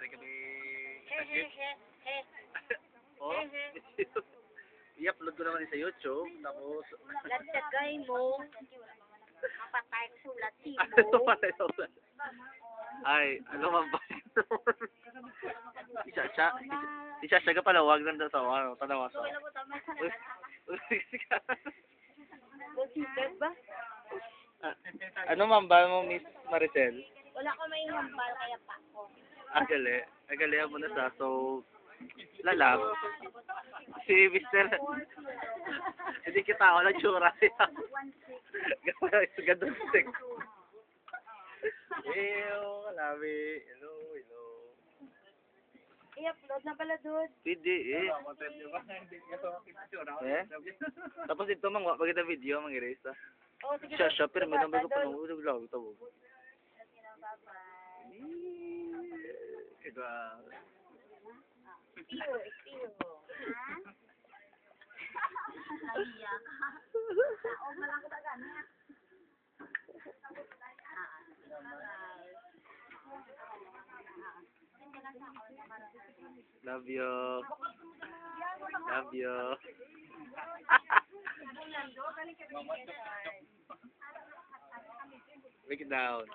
Mari kami... He. Oh? I-upload ko naman sa YouTube. Tapos... Lagtagay mo. Mapatay sulat Ano mo. pala yun? Ay, ano man ba? Si Shasha ka pala, wag lang daw sa ano, tanawa sa. Sikat ba? Ano man ba mo, Miss Maricel? Wala ko may hambal kaya pa ako. Agali mo na sa, so, lalab. Si Mr. Hindi kita ako lang tsura siya. Gandang stick. Ew, kalabi. Hello. I-upload na pala doon. Pwede eh. Tapos ito mga pagkita video, mga erase ah. Oh, sige. Siya, pero may number ko pa nung ulo lang. Ito. Iba. Iyo. Ha? Naiya ka. Oo, malaki ba ganyan? Love you. Love you. Break it down.